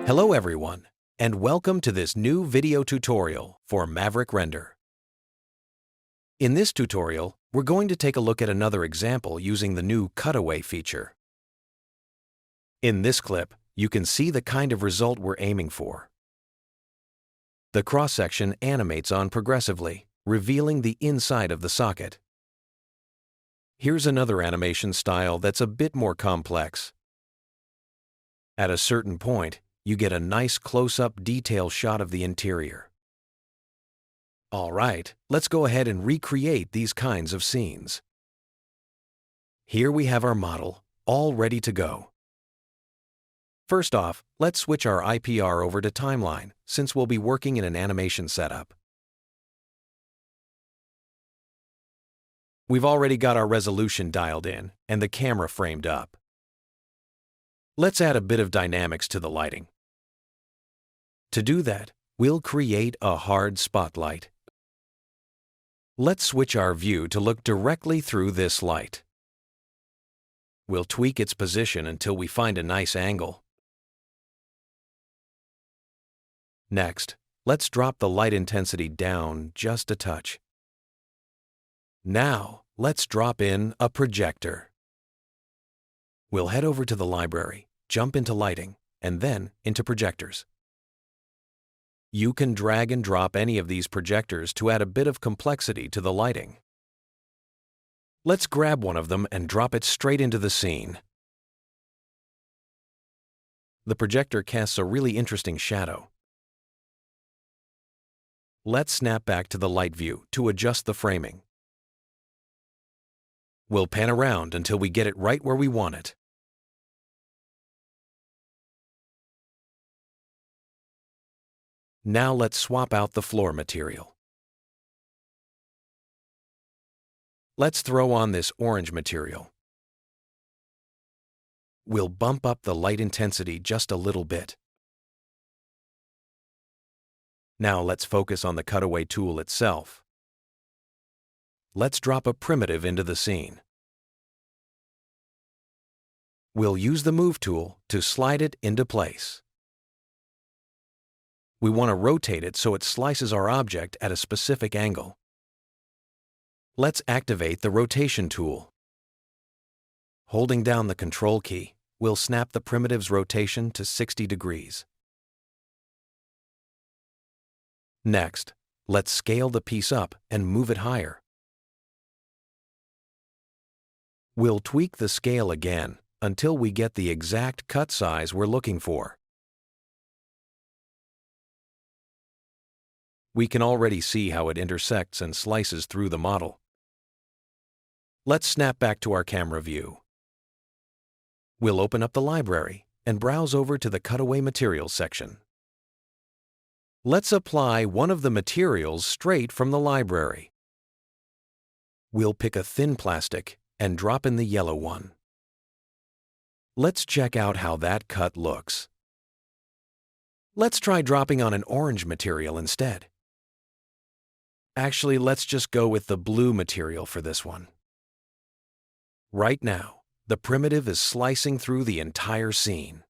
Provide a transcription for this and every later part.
Hello everyone, and welcome to this new video tutorial for Maverick Render. In this tutorial, we're going to take a look at another example using the new Cutaway feature. In this clip, you can see the kind of result we're aiming for. The cross-section animates on progressively, revealing the inside of the socket. Here's another animation style that's a bit more complex. At a certain point, you get a nice close-up detail shot of the interior. All right, let's go ahead and recreate these kinds of scenes. Here we have our model, all ready to go. First off, let's switch our IPR over to timeline, since we'll be working in an animation setup. We've already got our resolution dialed in and the camera framed up. Let's add a bit of dynamics to the lighting. To do that, we'll create a hard spotlight. Let's switch our view to look directly through this light. We'll tweak its position until we find a nice angle. Next, let's drop the light intensity down just a touch. Now, let's drop in a projector. We'll head over to the library, jump into lighting, and then into projectors. You can drag and drop any of these projectors to add a bit of complexity to the lighting. Let's grab one of them and drop it straight into the scene. The projector casts a really interesting shadow. Let's snap back to the light view to adjust the framing. We'll pan around until we get it right where we want it. Now let's swap out the floor material. Let's throw on this orange material. We'll bump up the light intensity just a little bit. Now let's focus on the Cutaway tool itself. Let's drop a primitive into the scene. We'll use the Move tool to slide it into place. We want to rotate it so it slices our object at a specific angle. Let's activate the Rotation tool. Holding down the Control key, we'll snap the primitive's rotation to 60 degrees. Next, let's scale the piece up and move it higher. We'll tweak the scale again until we get the exact cut size we're looking for. We can already see how it intersects and slices through the model. Let's snap back to our camera view. We'll open up the library and browse over to the Cutaway Materials section. Let's apply one of the materials straight from the library. We'll pick a thin plastic and drop in the yellow one. Let's check out how that cut looks. Let's try dropping on an orange material instead. Actually, let's just go with the blue material for this one. Right now, the primitive is slicing through the entire scene.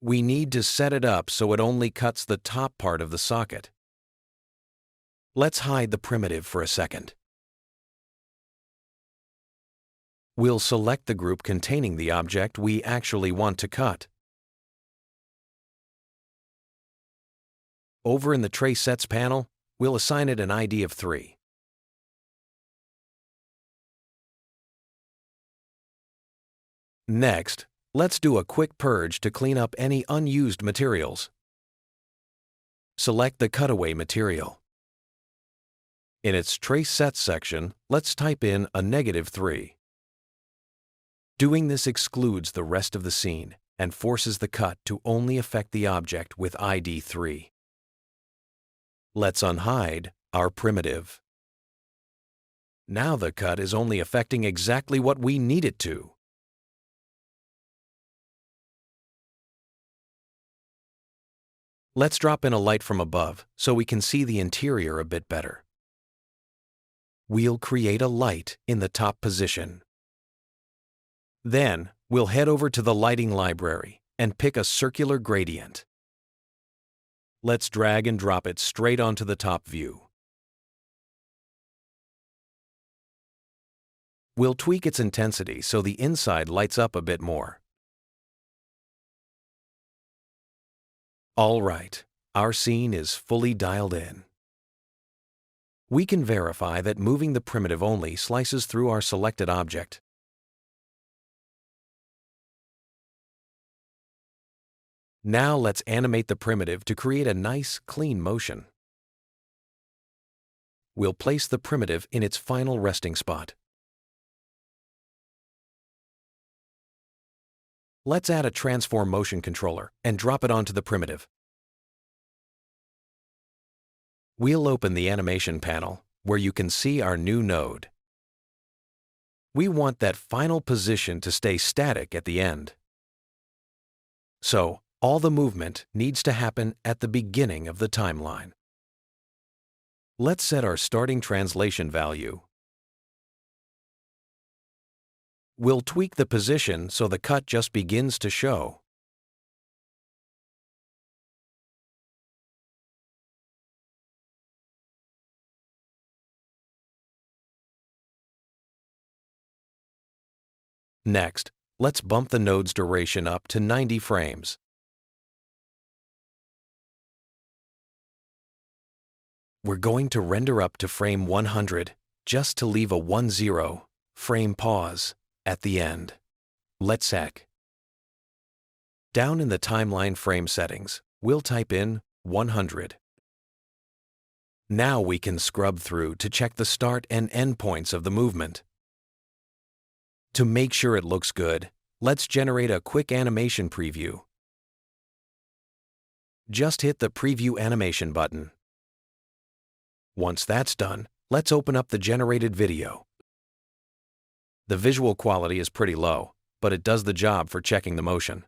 We need to set it up so it only cuts the top part of the socket. Let's hide the primitive for a second. We'll select the group containing the object we actually want to cut. Over in the Trace Sets panel, we'll assign it an ID of 3. Next, let's do a quick purge to clean up any unused materials. Select the Cutaway material. In its Trace Sets section, let's type in a -3. Doing this excludes the rest of the scene and forces the cut to only affect the object with ID 3. Let's unhide our primitive. Now the cut is only affecting exactly what we need it to. Let's drop in a light from above so we can see the interior a bit better. We'll create a light in the top position. Then, we'll head over to the lighting library and pick a circular gradient. Let's drag and drop it straight onto the top view. We'll tweak its intensity so the inside lights up a bit more. All right, our scene is fully dialed in. We can verify that moving the primitive only slices through our selected object. Now let's animate the primitive to create a nice, clean motion. We'll place the primitive in its final resting spot. Let's add a transform motion controller and drop it onto the primitive. We'll open the animation panel, where you can see our new node. We want that final position to stay static at the end. So, all the movement needs to happen at the beginning of the timeline. Let's set our starting translation value. We'll tweak the position so the cut just begins to show. Next, let's bump the node's duration up to 90 frames. We're going to render up to frame 100 just to leave a 10 frame pause at the end. Let's check. Down in the timeline frame settings, we'll type in 100. Now we can scrub through to check the start and end points of the movement. To make sure it looks good, let's generate a quick animation preview. Just hit the Preview Animation button. Once that's done, let's open up the generated video. The visual quality is pretty low, but it does the job for checking the motion.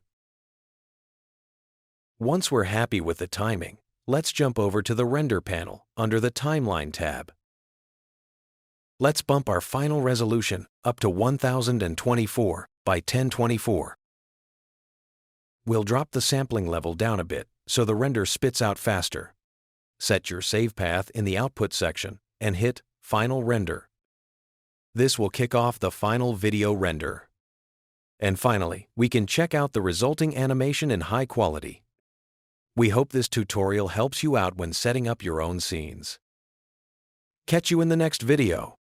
Once we're happy with the timing, let's jump over to the Render panel under the Timeline tab. Let's bump our final resolution up to 1024 by 1024. We'll drop the sampling level down a bit so the render spits out faster. Set your save path in the Output section and hit Final Render. This will kick off the final video render. And finally, we can check out the resulting animation in high quality. We hope this tutorial helps you out when setting up your own scenes. Catch you in the next video.